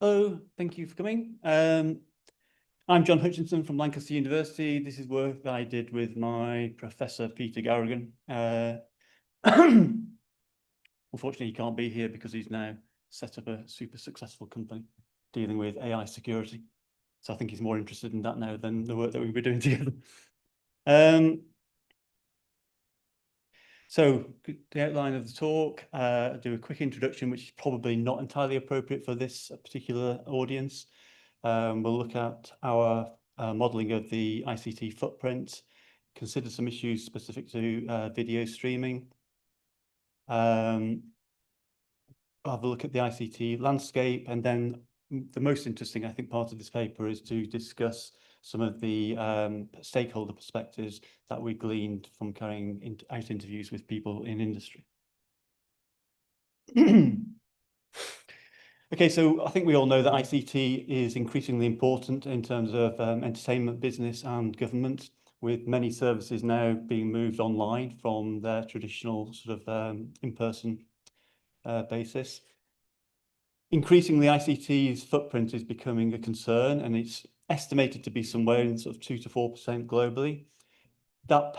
Hello, thank you for coming. I'm John Hutchinson from Lancaster University. This is work that I did with my professor, Peter Garraghan. Unfortunately, he can't be here because he's now set up a super successful company dealing with AI security. So I think he's more interested in that now than the work that we were doing together. So the outline of the talk, do a quick introduction, which is probably not entirely appropriate for this particular audience. We'll look at our modelling of the ICT footprint, consider some issues specific to video streaming, have a look at the ICT landscape, and then the most interesting, I think, part of this paper is to discuss some of the stakeholder perspectives that we gleaned from carrying out interviews with people in industry. Okay, so I think we all know that ICT is increasingly important in terms of entertainment, business and government, with many services now being moved online from their traditional sort of in-person basis. Increasingly, ICT's footprint is becoming a concern, and it's estimated to be somewhere in sort of 2 to 4% globally. That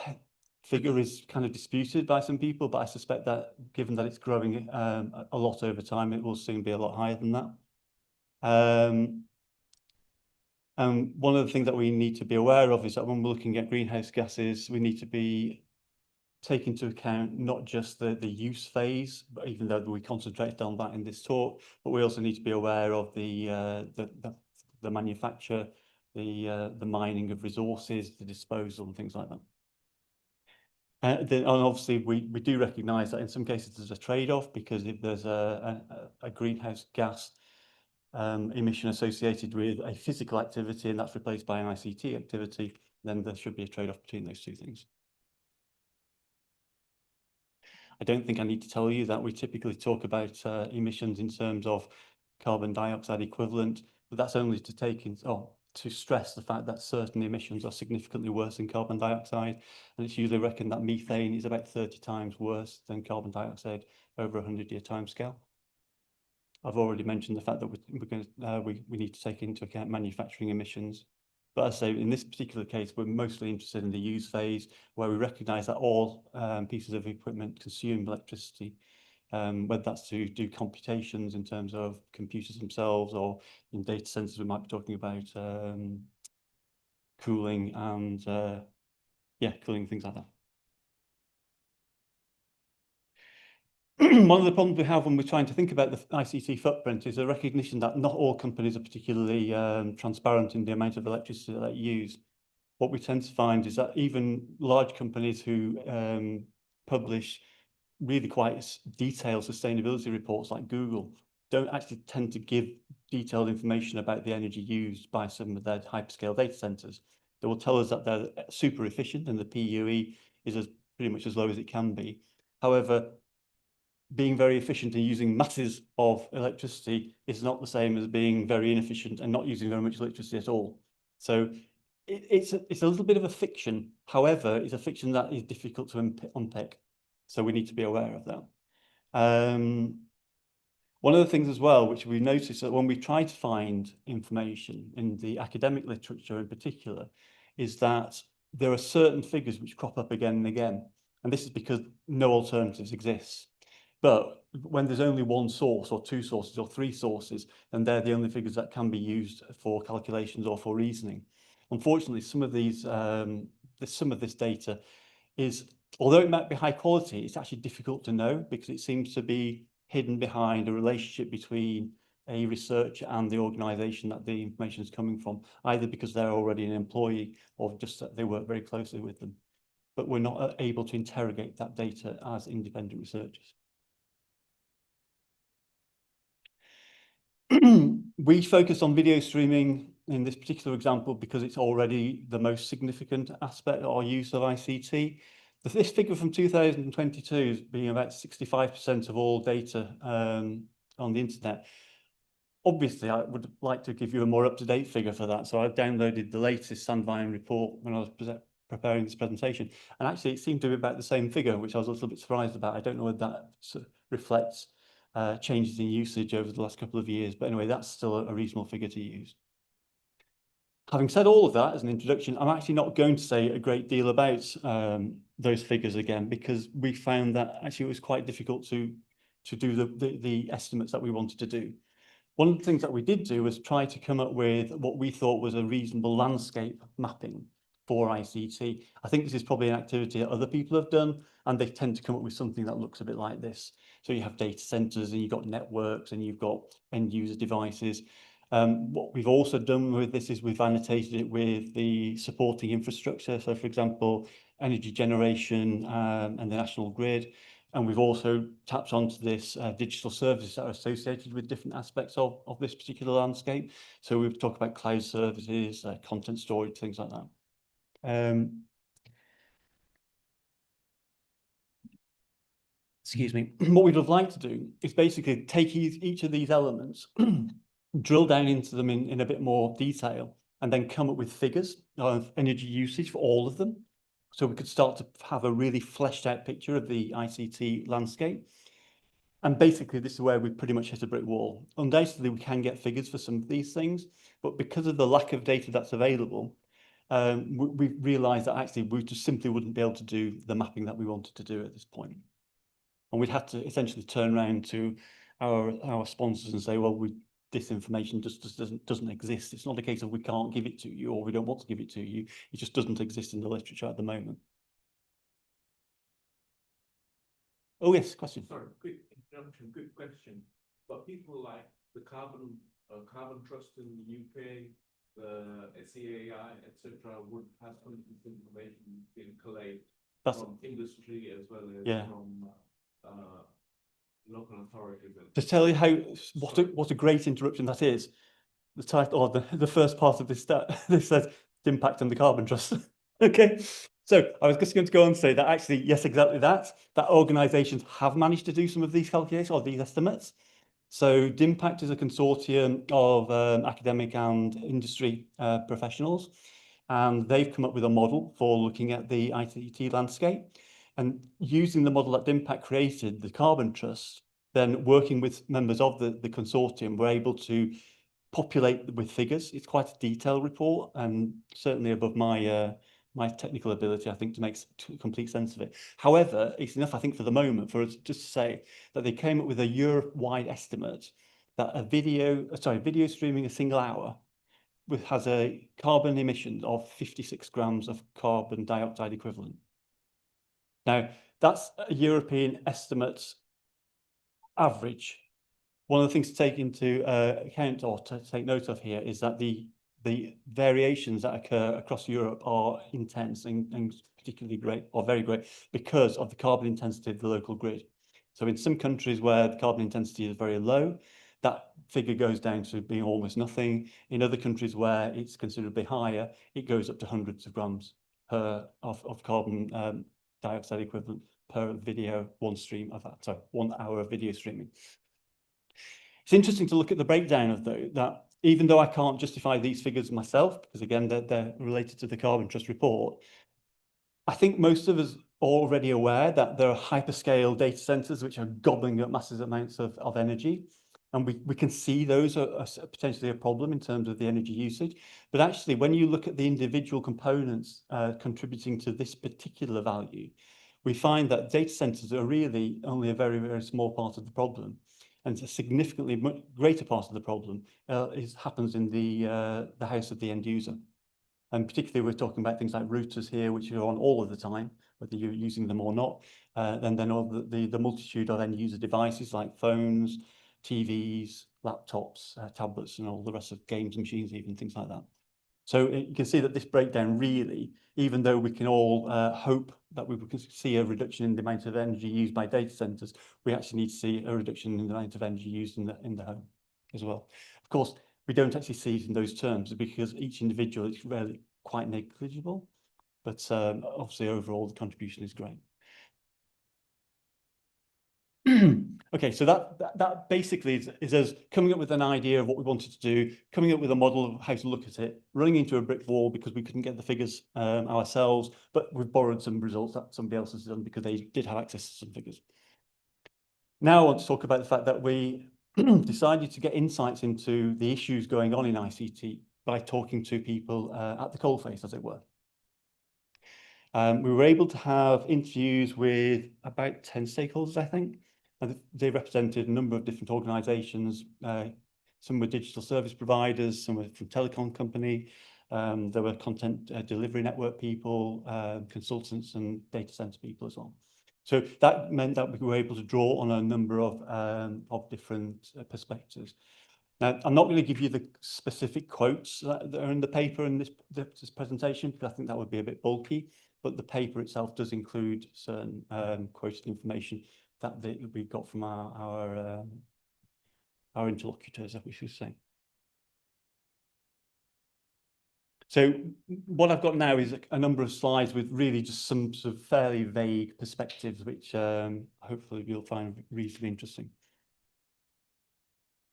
figure is kind of disputed by some people, but I suspect that given that it's growing a lot over time, it will soon be a lot higher than that. And one of the things that we need to be aware of is that when we're looking at greenhouse gases, we need to be taking into account not just the use phase, but even though we concentrated on that in this talk, but we also need to be aware of the manufacture, the mining of resources, the disposal and things like that. And obviously, we do recognise that in some cases there's a trade-off, because if there's a greenhouse gas emission associated with a physical activity and that's replaced by an ICT activity, then there should be a trade-off between those two things. I don't think I need to tell you that we typically talk about emissions in terms of carbon dioxide equivalent, but that's only to take in, to stress the fact that certain emissions are significantly worse than carbon dioxide, and it's usually reckoned that methane is about 30 times worse than carbon dioxide over a 100-year timescale. I've already mentioned the fact that we need to take into account manufacturing emissions. But as I say, in this particular case, we're mostly interested in the use phase, where we recognise that all pieces of equipment consume electricity, whether that's to do computations in terms of computers themselves, or in data centres we might be talking about cooling and cooling, things like that. One of the problems we have when we're trying to think about the ICT footprint is a recognition that not all companies are particularly transparent in the amount of electricity that they use. What we tend to find is that even large companies who publish really quite detailed sustainability reports, like Google, don't actually tend to give detailed information about the energy used by some of their hyperscale data centers. They will tell us that they're super efficient and the PUE is pretty much as low as it can be. However, being very efficient and using masses of electricity is not the same as being very inefficient and not using very much electricity at all. So it's a little bit of a fiction. However, it's a fiction that is difficult to unpick. So we need to be aware of that. One of the things as well, which we noticed that when we try to find information in the academic literature in particular, is that there are certain figures which crop up again and again. And this is because no alternatives exist. But when there's only one source or two sources or three sources, then they're the only figures that can be used for calculations or for reasoning. Unfortunately, some of this data is, although it might be high quality, it's actually difficult to know, because it seems to be hidden behind a relationship between a researcher and the organization that the information is coming from, either because they're already an employee or just that they work very closely with them. But we're not able to interrogate that data as independent researchers. We focus on video streaming in this particular example because it's already the most significant aspect or use of ICT. This figure from 2022 is being about 65% of all data on the internet. Obviously, I would like to give you a more up-to-date figure for that. So I've downloaded the latest Sandvine report when I was preparing this presentation. And actually, it seemed to be about the same figure, which I was a little bit surprised about. I don't know whether that reflects changes in usage over the last couple of years. But anyway, that's still a reasonable figure to use. Having said all of that as an introduction, I'm actually not going to say a great deal about those figures again, because we found that actually it was quite difficult to do the estimates that we wanted to do. One of the things that we did do was try to come up with what we thought was a reasonable landscape mapping for ICT. I think this is probably an activity that other people have done, and they tend to come up with something that looks a bit like this. So you have data centers, and you've got networks, and you've got end user devices. What we've also done with this is we've annotated it with the supporting infrastructure. So for example, energy generation and the national grid. And we've also tapped onto this digital services that are associated with different aspects of this particular landscape. So we've talked about cloud services, content storage, things like that. Excuse me. What we'd have liked to do is basically take each of these elements, drill down into them in a bit more detail, and then come up with figures of energy usage for all of them. So we could start to have a really fleshed out picture of the ICT landscape. And basically, this is where we pretty much hit a brick wall. Undoubtedly, we can get figures for some of these things, but because of the lack of data that's available, we realized that actually we just simply wouldn't be able to do the mapping that we wanted to do at this point. And we'd have to essentially turn around to our sponsors and say, well, this information just doesn't exist. It's not a case of we can't give it to you or we don't want to give it to you. It just doesn't exist in the literature at the moment. Oh, yes, question. Sorry, quick interruption, good question. But people like the Carbon Trust in the UK, the SEAI, etc., would have some of this information being collated from industry as well as from local authorities. To tell you what a great interruption that is, the title or the first part of this this says impact on the Carbon Trust. Okay, so I was just going to go on and say that actually, yes, exactly that organisations have managed to do some of these calculations or these estimates. So DIMPACT is a consortium of academic and industry professionals, and they've come up with a model for looking at the ICT landscape. And using the model that DIMPACT created, the Carbon Trust, then working with members of the consortium, were able to populate with figures. It's quite a detailed report, and certainly above my my technical ability, I think, to make complete sense of it. However, it's enough, I think, for the moment, for us just to say that they came up with a Europe-wide estimate that a video streaming a single hour has a carbon emission of 56 grams of carbon dioxide equivalent. Now, that's a European estimate average. One of the things to take into account or to take note of here is that the variations that occur across Europe are intense and particularly great or very great because of the carbon intensity of the local grid. So in some countries where the carbon intensity is very low, that figure goes down to being almost nothing. In other countries where it's considerably higher, it goes up to hundreds of grams of carbon dioxide equivalent per video, one hour of video streaming. It's interesting to look at the breakdown of that, even though I can't justify these figures myself, because again, they're related to the Carbon Trust report. I think most of us are already aware that there are hyperscale data centers which are gobbling up massive amounts of energy. And we can see those are potentially a problem in terms of the energy usage. But actually, when you look at the individual components contributing to this particular value, we find that data centers are really only a very, very small part of the problem. And a significantly much greater part of the problem happens in the house of the end user. And particularly, we're talking about things like routers here, which are on all of the time, whether you're using them or not. And then all the multitude of end user devices like phones, TVs, laptops, tablets, and all the rest of games machines, even things like that. So you can see that this breakdown really, even though we can all hope that we can see a reduction in the amount of energy used by data centers, we actually need to see a reduction in the amount of energy used in the home as well. Of course, we don't actually see it in those terms because each individual is really quite negligible, but obviously overall the contribution is great. Okay, so that basically is us coming up with an idea of what we wanted to do, coming up with a model of how to look at it, running into a brick wall because we couldn't get the figures ourselves, but we've borrowed some results that somebody else has done because they did have access to some figures. Now I want to talk about the fact that we decided to get insights into the issues going on in ICT by talking to people at the coalface, as it were. We were able to have interviews with about 10 stakeholders, I think. And they represented a number of different organisations. Some were digital service providers, some were from telecom company. There were content delivery network people, consultants and data centre people as well. So that meant that we were able to draw on a number of different perspectives. Now, I'm not going to give you the specific quotes that are in the paper in this presentation, because I think that would be a bit bulky, but the paper itself does include certain quoted information that we got from our interlocutors, as we should say. So what I've got now is a number of slides with really just some sort of fairly vague perspectives, which hopefully you'll find reasonably interesting.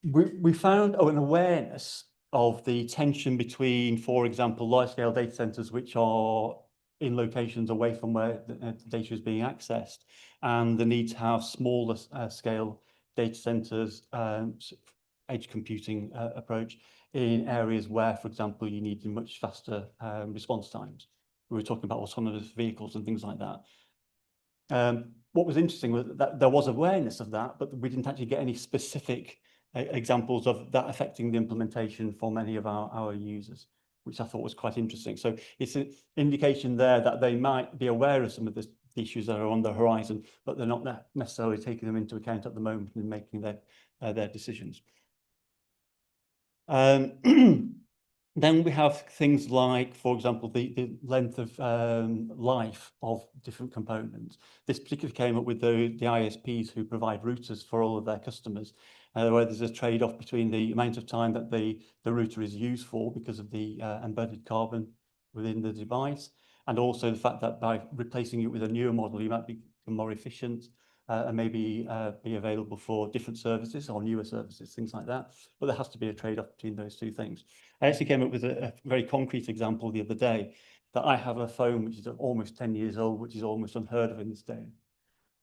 We found an awareness of the tension between, for example, large-scale data centers, which are in locations away from where the data is being accessed, and the need to have smaller scale data centers, edge computing approach in areas where, for example, you need much faster response times. We were talking about autonomous vehicles and things like that. What was interesting was that there was awareness of that, but we didn't actually get any specific examples of that affecting the implementation for many of our users, which I thought was quite interesting. So it's an indication there that they might be aware of some of the issues that are on the horizon, but they're not necessarily taking them into account at the moment in making their decisions. Then we have things like, for example, the length of life of different components. This particularly came up with the ISPs who provide routers for all of their customers, where there's a trade-off between the amount of time that the router is used for because of the embedded carbon within the device, and also the fact that by replacing it with a newer model, you might become more efficient and maybe be available for different services or newer services, things like that. But there has to be a trade-off between those two things. I actually came up with a very concrete example the other day, that I have a phone which is almost 10 years old, which is almost unheard of in this day.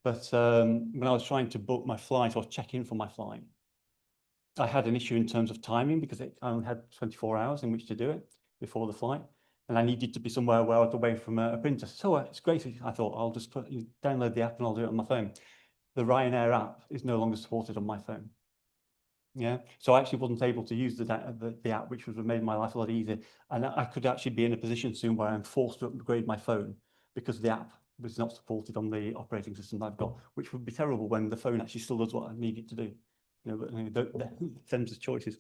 But when I was trying to book my flight or check in for my flight, I had an issue in terms of timing because I only had 24 hours in which to do it before the flight. And I needed to be somewhere where I was away from a printer. So it's great. I thought I'll just download the app and I'll do it on my phone. The Ryanair app is no longer supported on my phone. Yeah, so I actually wasn't able to use the app, which would have made my life a lot easier. And I could actually be in a position soon where I'm forced to upgrade my phone because the app was not supported on the operating system I've got, which would be terrible when the phone actually still does what I need it to do. But sends us choices.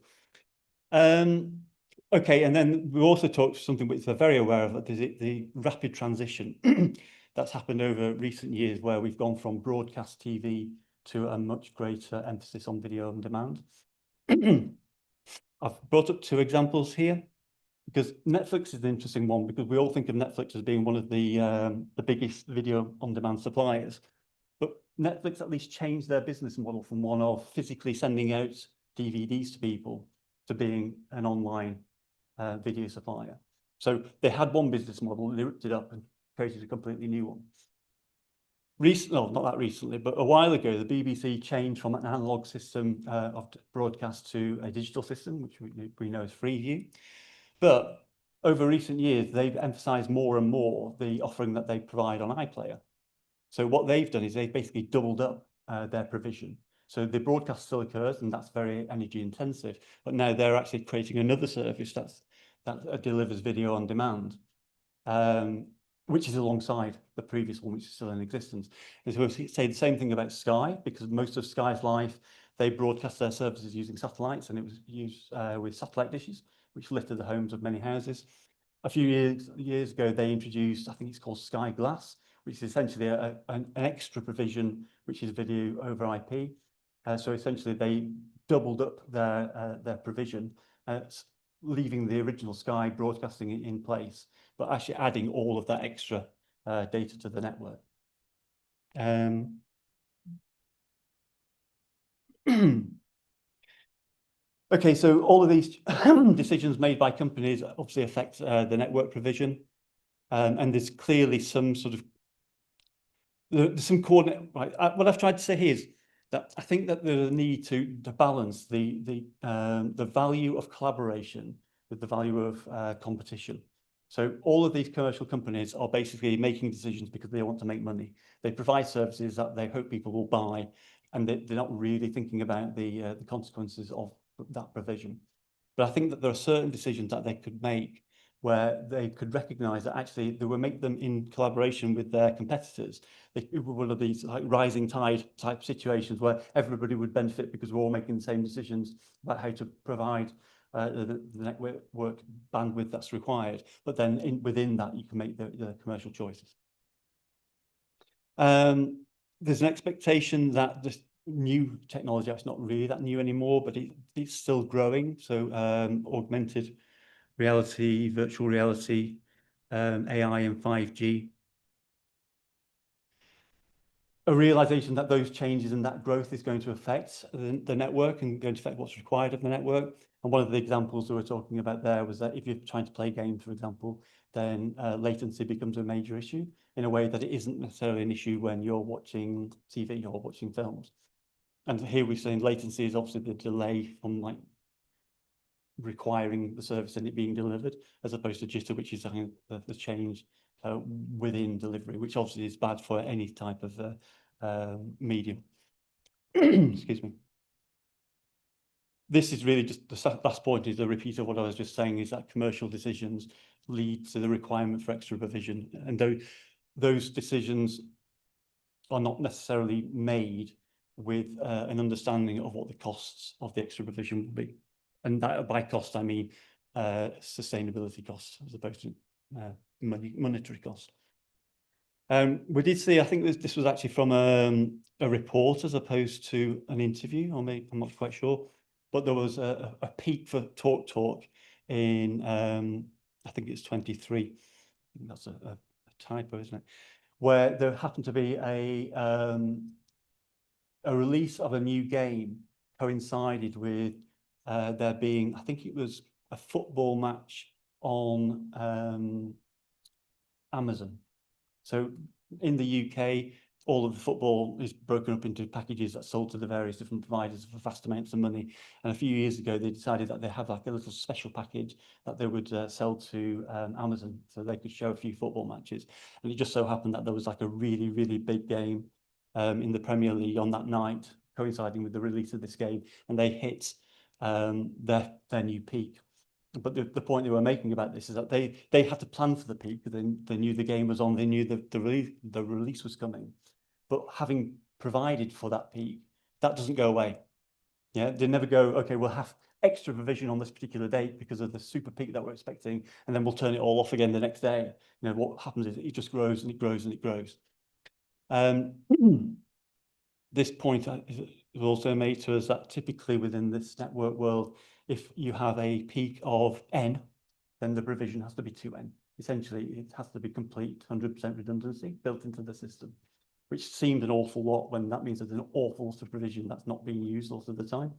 Okay, and then we also talked something which we're very aware of, is the rapid transition that's happened over recent years, where we've gone from broadcast TV to a much greater emphasis on video on demand. I've brought up two examples here, because Netflix is an interesting one, because we all think of Netflix as being one of the biggest video on demand suppliers. But Netflix at least changed their business model from one of physically sending out DVDs to people to being an online video supplier. So they had one business model, they ripped it up and created a completely new one. No, not that recently, but a while ago, the BBC changed from an analog system of broadcast to a digital system, which we know as Freeview. But over recent years, they've emphasized more and more the offering that they provide on iPlayer. So what they've done is they've basically doubled up their provision. So the broadcast still occurs, and that's very energy intensive, but now they're actually creating another service that delivers video on demand, which is alongside the previous one, which is still in existence. And so we'll say the same thing about Sky, because most of Sky's life, they broadcast their services using satellites, and it was used with satellite dishes, which littered the homes of many houses. A few years ago, they introduced, I think it's called Sky Glass, which is essentially an extra provision, which is video over IP. So essentially, they doubled up their provision, leaving the original Sky broadcasting in place, but actually adding all of that extra data to the network. Okay, so all of these decisions made by companies obviously affect the network provision, and there's clearly some sort of there's some coordinate. Right, what I've tried to say here is that I think that there's a need to balance the value of collaboration with the value of competition. So all of these commercial companies are basically making decisions because they want to make money. They provide services that they hope people will buy, and they're not really thinking about the consequences of that provision. But I think that there are certain decisions that they could make where they could recognise that actually they will make them in collaboration with their competitors. It would be one of these like rising tide type situations where everybody would benefit because we're all making the same decisions about how to provide the network bandwidth that's required. But then within that, you can make the commercial choices. There's an expectation that this new technology, it's not really that new anymore, but it's still growing. So augmented reality, virtual reality, AI and 5G. A realization that those changes and that growth is going to affect the network and going to affect what's required of the network. And one of the examples we were talking about there was that if you're trying to play games, for example, then latency becomes a major issue in a way that it isn't necessarily an issue when you're watching TV or watching films. And here we're saying latency is obviously the delay from like requiring the service and it being delivered, as opposed to jitter, which is the change within delivery, which obviously is bad for any type of medium. Excuse me. This is really just the last point, is a repeat of what I was just saying, is that commercial decisions lead to the requirement for extra provision, and those decisions are not necessarily made with an understanding of what the costs of the extra provision will be. And that, by cost, I mean sustainability costs as opposed to monetary cost. We did see, I think this was actually from a report as opposed to an interview, or maybe, I'm not quite sure, but there was a peak for TalkTalk in, I think it's 23. I think that's a typo, isn't it? Where there happened to be a release of a new game coincided with there being, I think it was a football match on Amazon. So in the UK, all of the football is broken up into packages that's sold to the various different providers for vast amounts of money. And a few years ago, they decided that they have like a little special package that they would sell to Amazon, so they could show a few football matches. And it just so happened that there was like a really, really big game in the Premier League on that night, coinciding with the release of this game, and they hit their new peak. But the point they were making about this is that they had to plan for the peak, because they knew the game was on, they knew the release was coming. But having provided for that peak, that doesn't go away. Yeah, they never go, okay, we'll have extra provision on this particular date because of the super peak that we're expecting, and then we'll turn it all off again the next day. You know, what happens is it just grows and it grows and it grows. This point is also made to us that typically within this network world, if you have a peak of n, then the provision has to be 2n. Essentially, it has to be complete 100% redundancy built into the system, which seemed an awful lot when that means there's an awful lot of provision that's not being used most of the time.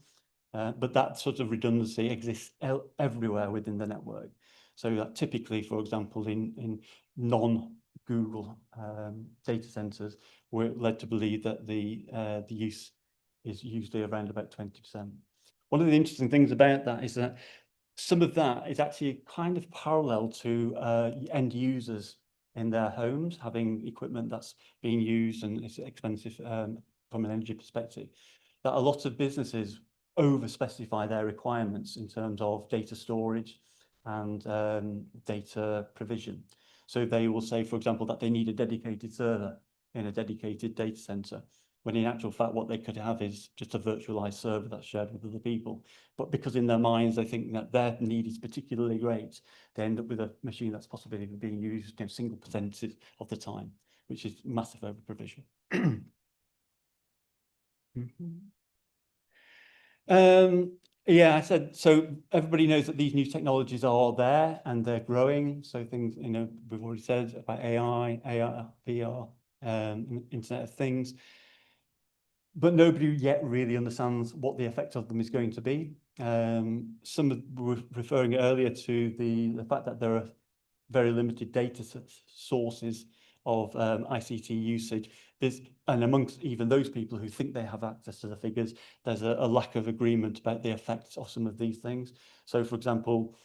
But that sort of redundancy exists everywhere within the network. So that typically, for example, in non-Google data centers, we're led to believe that the use is usually around about 20%. One of the interesting things about that is that some of that is actually kind of parallel to end users in their homes having equipment that's being used and it's expensive from an energy perspective. That a lot of businesses over-specify their requirements in terms of data storage and data provision. So they will say, for example, that they need a dedicated server in a dedicated data center, when in actual fact what they could have is just a virtualized server that's shared with other people. But because in their minds they think that their need is particularly great, they end up with a machine that's possibly being used single percentage of the time, which is massive over provision. Yeah, I said, so everybody knows that these new technologies are there and they're growing. So things, you know, we've already said about AI, AR, VR, Internet of Things. But nobody yet really understands what the effect of them is going to be. Some were referring earlier to the fact that there are very limited data sources ICT usage. And amongst even those people who think they have access to the figures, there's a lack of agreement about the effects of some of these things. So, for example,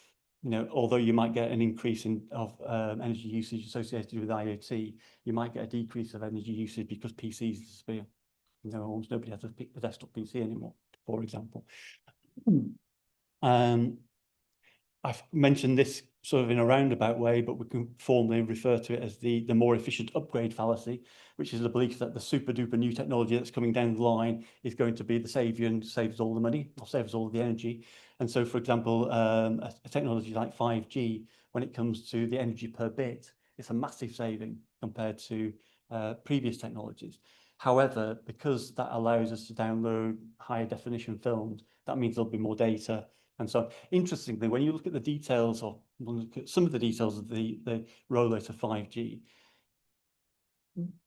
although you might get an increase of energy usage associated with IoT, you might get a decrease of energy usage because PCs disappear. Almost nobody has a desktop PC anymore, for example. I've mentioned this sort of in a roundabout way, but we can formally refer to it as the more efficient upgrade fallacy, which is the belief that the super duper new technology that's coming down the line is going to be the savior and saves all the money or saves all the energy. And so, for example, a technology like 5G, when it comes to the energy per bit, it's a massive saving compared to previous technologies. However, because that allows us to download higher definition films, that means there'll be more data. And so, interestingly, when you look at the details, or look at some of the details of the rollout of 5G,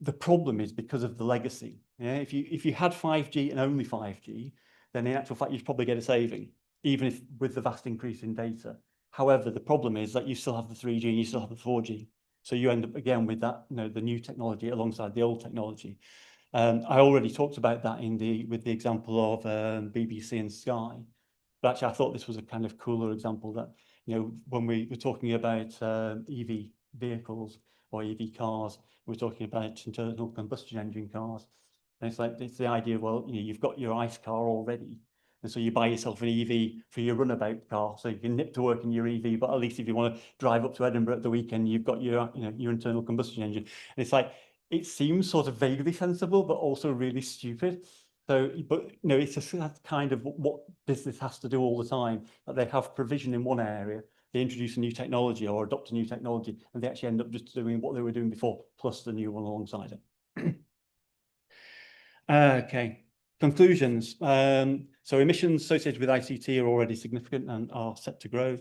the problem is because of the legacy. Yeah, if you had 5G and only 5G, then in actual fact you'd probably get a saving, even if with the vast increase in data. However, the problem is that you still have the 3G and you still have the 4G. So you end up again with that, the new technology alongside the old technology. I already talked about that with the example of BBC and Sky. But actually, I thought this was a kind of cooler example that, when we were talking about EV vehicles or EV cars, we're talking about internal combustion engine cars. And it's the idea, well, you've got your ICE car already. And so you buy yourself an EV for your runabout car, so you can nip to work in your EV, but at least if you want to drive up to Edinburgh at the weekend, you've got your internal combustion engine. And it's like, it seems sort of vaguely sensible, but also really stupid. So, but it's that's kind of what business has to do all the time, that they have provision in one area, they introduce a new technology or adopt a new technology, and they actually end up just doing what they were doing before, plus the new one alongside it. Okay, conclusions. So emissions associated with ICT are already significant and are set to grow.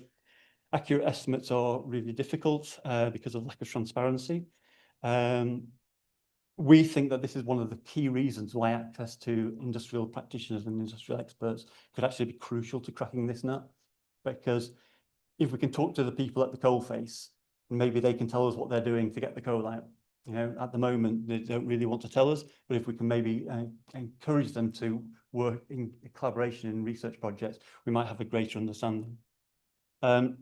Accurate estimates are really difficult because of lack of transparency. We think that this is one of the key reasons why access to industrial practitioners and industrial experts could actually be crucial to cracking this nut. Because if we can talk to the people at the coalface, maybe they can tell us what they're doing to get the coal out. At the moment, they don't really want to tell us, but if we can maybe encourage them to work in collaboration in research projects, we might have a greater understanding. Some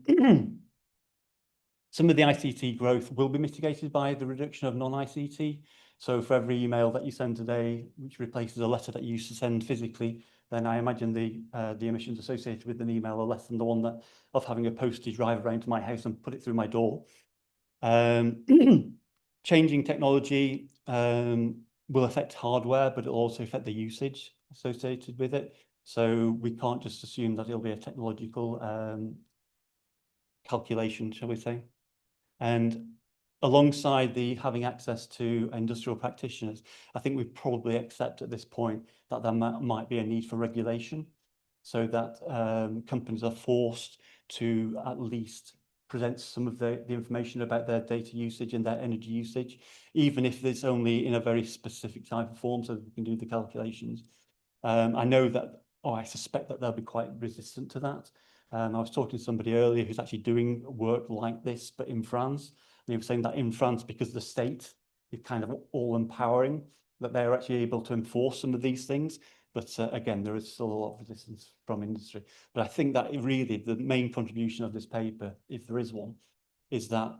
of the ICT growth will be mitigated by the reduction of non-ICT. So for every email that you send today, which replaces a letter that you used to send physically, then I imagine the emissions associated with an email are less than the one of having a postie drive around to my house and put it through my door. Changing technology will affect hardware, but it'll also affect the usage associated with it. So we can't just assume that it'll be a technological calculation, shall we say. And alongside the having access to industrial practitioners, I think we probably accept at this point that there might be a need for regulation, so that companies are forced to at least present some of the information about their data usage and their energy usage, even if it's only in a very specific type of form, so that we can do the calculations. I know that, or I suspect that they'll be quite resistant to that. I was talking to somebody earlier who's actually doing work like this, but in France. And he was saying that in France, because the state is kind of all empowering, that they're actually able to enforce some of these things. But again, there is still a lot of resistance from industry. But I think that really the main contribution of this paper, if there is one, is that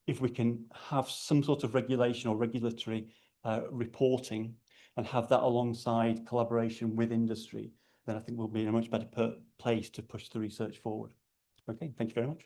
if we can have some sort of regulation or regulatory reporting and have that alongside collaboration with industry, then I think we'll be in a much better place to push the research forward. Okay, thank you very much.